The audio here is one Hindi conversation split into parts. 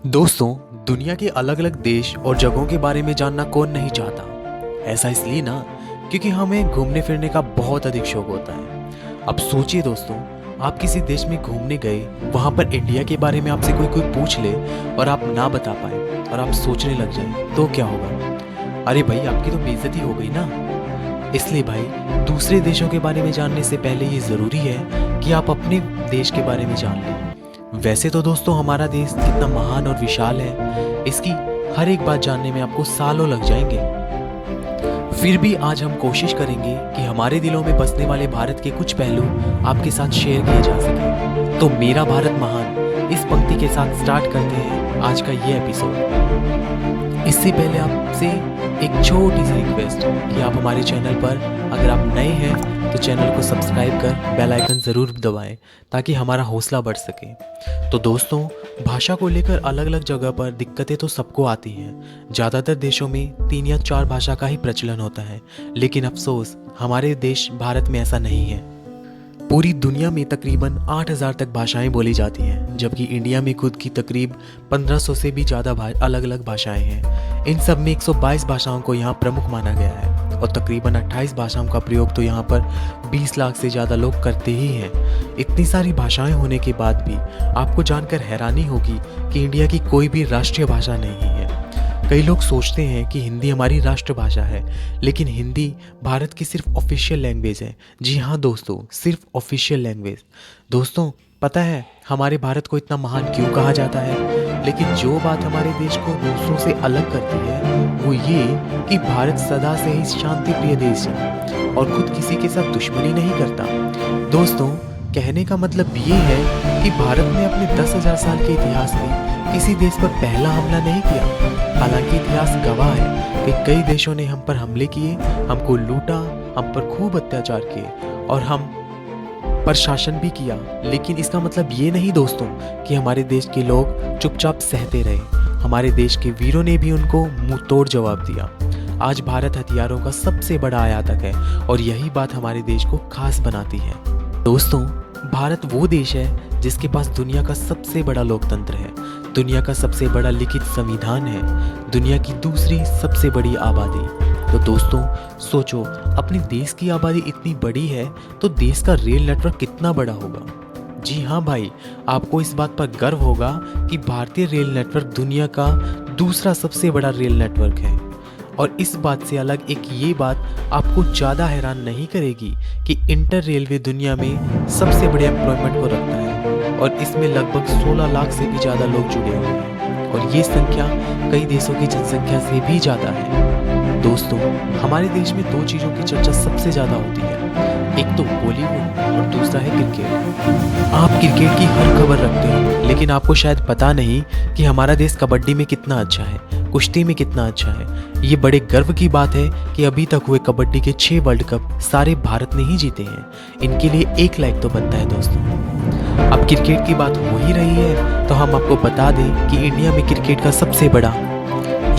दोस्तों, दुनिया के अलग अलग देश और जगहों के बारे में जानना कौन नहीं चाहता। ऐसा इसलिए ना, क्योंकि हमें घूमने फिरने का बहुत अधिक शौक होता है। अब सोचिए दोस्तों, आप किसी देश में घूमने गए, वहां पर इंडिया के बारे में आपसे कोई कोई पूछ ले और आप ना बता पाए और आप सोचने लग जाए तो क्या होगा? अरे भाई, आपकी तो बेइज्जती हो गई ना। इसलिए भाई, दूसरे देशों के बारे में जानने से पहले ये ज़रूरी है कि आप अपने देश के बारे में जान लें। वैसे तो दोस्तों, हमारा देश कितना महान और विशाल है, इसकी हर एक बात जानने में आपको सालों लग जाएंगे। फिर भी आज हम कोशिश करेंगे कि हमारे दिलों में बसने वाले भारत के कुछ पहलू आपके साथ शेयर किए जा सके। तो मेरा भारत महान, इस पंक्ति के साथ स्टार्ट करते हैं आज का ये एपिसोड। इससे पहले आपसे एक छोटी सी रिक्वेस्ट कि आप हमारे चैनल पर, अगर आप नए हैं तो चैनल को सब्सक्राइब कर बेल आइकन ज़रूर दबाएं ताकि हमारा हौसला बढ़ सके। तो दोस्तों, भाषा को लेकर अलग अलग जगह पर दिक्कतें तो सबको आती हैं। ज़्यादातर देशों में 3 या 4 भाषा का ही प्रचलन होता है, लेकिन अफसोस हमारे देश भारत में ऐसा नहीं है। पूरी दुनिया में तकरीबन 8,000 तक भाषाएं बोली जाती हैं, जबकि इंडिया में खुद की तकरीब 1500 से भी ज़्यादा अलग अलग भाषाएं हैं। इन सब में 122 भाषाओं को यहाँ प्रमुख माना गया है और तकरीबन 28 भाषाओं का प्रयोग तो यहाँ पर 20 लाख से ज़्यादा लोग करते ही हैं। इतनी सारी भाषाएं होने के बाद भी आपको जानकर हैरानी होगी कि इंडिया की कोई भी राष्ट्रीय भाषा नहीं है। कई लोग सोचते हैं कि हिंदी हमारी राष्ट्रभाषा है, लेकिन हिंदी भारत की सिर्फ ऑफिशियल लैंग्वेज है। जी हाँ दोस्तों, सिर्फ ऑफिशियल लैंग्वेज। दोस्तों, पता है हमारे भारत को इतना महान क्यों कहा जाता है? लेकिन जो बात हमारे देश को दूसरों से अलग करती है वो ये कि भारत सदा से ही शांति प्रिय देश है और खुद किसी के साथ दुश्मनी नहीं करता। दोस्तों, कहने का मतलब ये है कि भारत ने अपने 10,000 साल के इतिहास में किसी देश पर पहला हमला नहीं किया। हालांकि इतिहास गवाह है कि कई देशों ने हम पर हमले किए, हमको लूटा, हम पर खूब अत्याचार किए और हम पर शासन भी किया। लेकिन इसका मतलब ये नहीं दोस्तों कि हमारे देश के लोग चुपचाप सहते रहे। हमारे देश के वीरों ने भी उनको मुंह तोड़ जवाब दिया। आज भारत हथियारों का सबसे बड़ा आयातक है और यही बात हमारे देश को खास बनाती है। दोस्तों, भारत वो देश है जिसके पास दुनिया का सबसे बड़ा लोकतंत्र है, दुनिया का सबसे बड़ा लिखित संविधान है, दुनिया की दूसरी सबसे बड़ी आबादी। तो दोस्तों सोचो, अपने देश की आबादी इतनी बड़ी है तो देश का रेल नेटवर्क कितना बड़ा होगा। जी हाँ भाई, आपको इस बात पर गर्व होगा कि भारतीय रेल नेटवर्क दुनिया का दूसरा सबसे बड़ा रेल नेटवर्क है। और इस बात से अलग एक ये बात आपको ज़्यादा हैरान नहीं करेगी कि इंटर रेलवे दुनिया में सबसे बड़े एम्प्लॉयमेंट को रखता है और इसमें लगभग 16 लाख से भी ज़्यादा लोग जुड़े हुए हैं और ये संख्या कई देशों की जनसंख्या से भी ज़्यादा है। दोस्तों, हमारे देश में 2 चीज़ों की चर्चा सबसे ज़्यादा होती है, एक तो बॉलीवुड और दूसरा है क्रिकेट। आप क्रिकेट की हर खबर रखते हो, लेकिन आपको शायद पता नहीं कि हमारा देश कबड्डी में कितना अच्छा है, कुश्ती में कितना अच्छा है। ये बड़े गर्व की बात है कि अभी तक हुए कबड्डी के 6 वर्ल्ड कप सारे भारत ने ही जीते हैं। इनके लिए एक लाइक तो बनता है दोस्तों। अब क्रिकेट की बात हो ही रही है तो हम आपको बता दें कि इंडिया में क्रिकेट का सबसे बड़ा,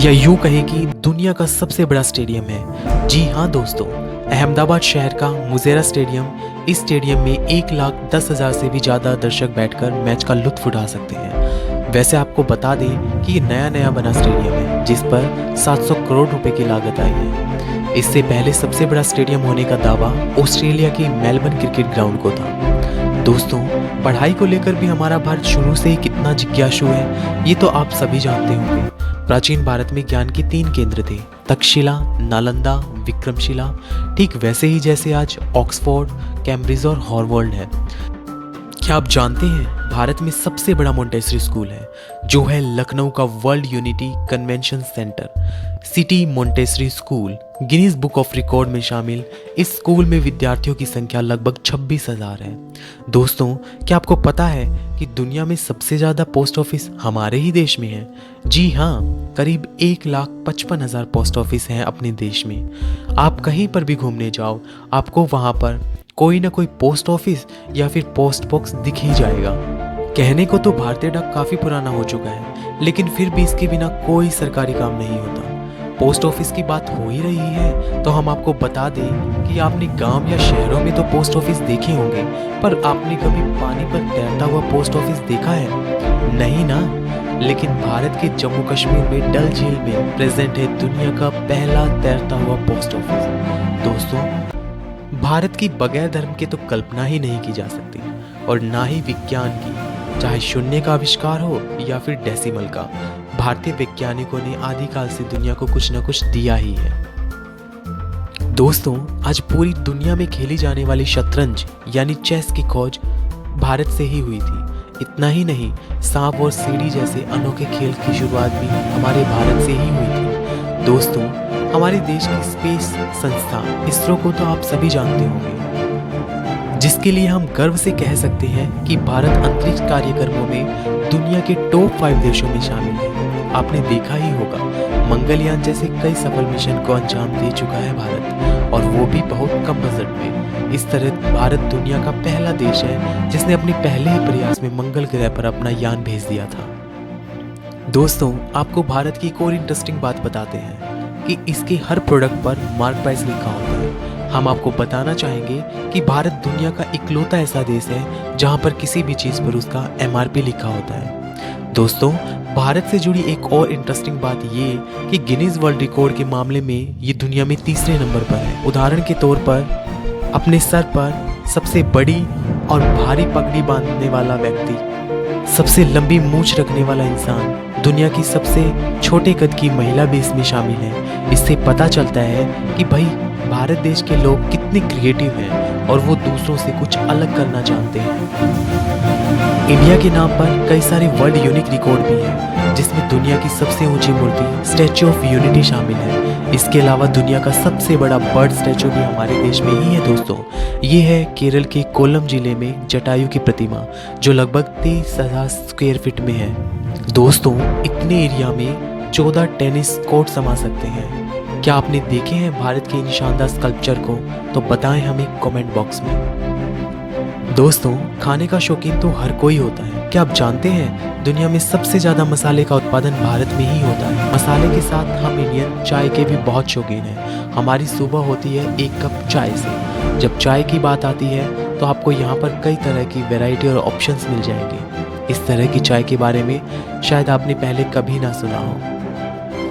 या यूं कहें कि दुनिया का सबसे बड़ा स्टेडियम है। जी हाँ दोस्तों, अहमदाबाद शहर का मुजेरा स्टेडियम। इस स्टेडियम में 1,10,000 से भी ज़्यादा दर्शक बैठकर मैच का लुत्फ उठा सकते हैं। वैसे आपको बता दें कि ये नया बना स्टेडियम है जिस पर 700 करोड़ रुपए की लागत आई है। इससे पहले सबसे बड़ा स्टेडियम होने का दावा ऑस्ट्रेलिया के मेलबर्न क्रिकेट ग्राउंड को था। दोस्तों, पढ़ाई को लेकर भी हमारा भारत शुरू से ही कितना जिज्ञासु है ये तो आप सभी जानते होंगे। प्राचीन भारत में ज्ञान के 3 केंद्र थे, तक्षशिला, नालंदा, विक्रमशिला। ठीक वैसे ही जैसे आज ऑक्सफोर्ड, कैम्ब्रिज और हार्वर्ड है। क्या आप जानते हैं भारत में सबसे बड़ा मोंटेसरी स्कूल है जो है लखनऊ का world unity convention centre. City Montessori school Guinness book of record में शामिल। इस स्कूल में विद्यार्थियों की संख्या लगभग 26,000 है। दोस्तों, क्या आपको पता है कि दुनिया में सबसे ज़्यादा पोस्ट ऑफिस हमारे ही देश में है? जी हाँ, करीब 1,55,000 पोस्ट ऑफिस हैं अपने देश में। आप कहीं पर भी घूमने जाओ, आपको वहाँ पर कोई ना कोई पोस्ट ऑफिस या फिर पोस्ट बॉक्स दिख ही जाएगा। कहने को तो भारतीय डाक काफ़ी पुराना हो चुका है, लेकिन फिर भी इसके बिना कोई सरकारी काम नहीं होता। पोस्ट ऑफिस की बात हो ही रही है तो हम आपको बता दें कि आपने गांव या शहरों में तो पोस्ट ऑफिस देखे होंगे, पर आपने कभी पानी पर तैरता हुआ पोस्ट ऑफिस देखा है? नहीं ना। लेकिन भारत के जम्मू कश्मीर में डल झील में प्रेजेंट है दुनिया का पहला तैरता हुआ पोस्ट ऑफिस। दोस्तों, भारत की बगैर धर्म के तो कल्पना ही नहीं की जा सकती और ना ही विज्ञान की, चाहे शून्य का आविष्कार हो या फिर डेसिमल का। भारतीय वैज्ञानिकों ने आदिकाल से दुनिया को कुछ न कुछ दिया ही है। दोस्तों, आज पूरी दुनिया में खेली जाने वाली शतरंज यानी चेस की खोज भारत से ही हुई थी। इतना ही नहीं, सांप और सीढ़ी जैसे अनोखे खेल की शुरुआत भी हमारे भारत से ही हुई थी। दोस्तों, हमारे देश की स्पेस संस्था इसरो को तो आप सभी जानते होंगे, जिसके लिए हम गर्व से कह सकते हैं कि भारत अंतरिक्ष कार्यक्रमों में दुनिया के टॉप 5 देशों में शामिल है। आपने देखा ही होगा, मंगलयान जैसे कई सफल मिशन को अंजाम दे चुका है भारत, और वो भी बहुत कम बजट में। इस तरह भारत दुनिया का पहला देश है जिसने अपने पहले ही प्रयास में मंगल ग्रह पर अपना यान भेज दिया था। दोस्तों, आपको भारत की एक और इंटरेस्टिंग बात बताते हैं कि इसके हर प्रोडक्ट पर मार्क प्राइस लिखा होता है। हम आपको बताना चाहेंगे कि भारत दुनिया का इकलौता ऐसा देश है जहां पर किसी भी चीज़ पर उसका MRP लिखा होता है। दोस्तों, भारत से जुड़ी एक और इंटरेस्टिंग बात ये कि गिनीज वर्ल्ड रिकॉर्ड के मामले में ये दुनिया में तीसरे नंबर पर है। उदाहरण के तौर पर, अपने सर पर सबसे बड़ी और भारी पगड़ी बांधने वाला व्यक्ति, सबसे लंबी मूंछ रखने वाला इंसान, दुनिया की सबसे छोटे कद की महिला भी इसमें शामिल है। इससे पता चलता है कि भाई भारत देश के लोग कितने क्रिएटिव हैं और वो दूसरों से कुछ अलग करना चाहते हैं। इंडिया के नाम पर कई सारे वर्ल्ड यूनिक रिकॉर्ड भी हैं, जिसमें दुनिया की सबसे ऊंची मूर्ति स्टैच्यू ऑफ यूनिटी शामिल है। इसके अलावा दुनिया का सबसे बड़ा बर्ड स्टैच्यू भी हमारे देश में ही है। दोस्तों, ये है केरल के कोल्लम जिले में जटायु की प्रतिमा, जो लगभग 23,000 स्क्वायर फीट में है। दोस्तों, इतने एरिया में 14 टेनिस कोर्ट समा सकते हैं। क्या आपने देखे हैं भारत के इन शानदार स्कल्पचर को? तो बताएं हमें कमेंट बॉक्स में। दोस्तों, खाने का शौकीन तो हर कोई होता है। क्या आप जानते हैं दुनिया में सबसे ज़्यादा मसाले का उत्पादन भारत में ही होता है। मसाले के साथ हम इंडियन चाय के भी बहुत शौकीन हैं। हमारी सुबह होती है 1 कप चाय से। जब चाय की बात आती है तो आपको यहाँ पर कई तरह की वैरायटी और ऑप्शंस मिल जाएंगे। इस तरह की चाय के बारे में शायद आपने पहले कभी ना सुना हो।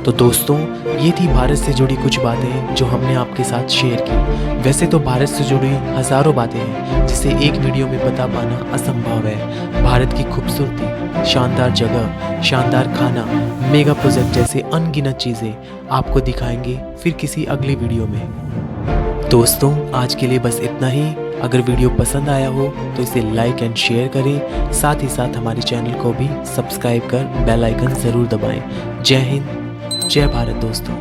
तो दोस्तों, ये थी भारत से जुड़ी कुछ बातें जो हमने आपके साथ शेयर की। वैसे तो भारत से जुड़ी हज़ारों बातें हैं जिसे एक वीडियो में बता पाना असंभव है। भारत की खूबसूरती, शानदार जगह, शानदार खाना, मेगा प्रोजेक्ट जैसे अनगिनत चीज़ें आपको दिखाएंगे फिर किसी अगली वीडियो में। दोस्तों, आज के लिए बस इतना ही। अगर वीडियो पसंद आया हो तो इसे लाइक एंड शेयर करें। साथ ही साथ हमारे चैनल को भी सब्सक्राइब कर बेल आइकन ज़रूर दबाएं। जय हिंद, जय भारत दोस्तों।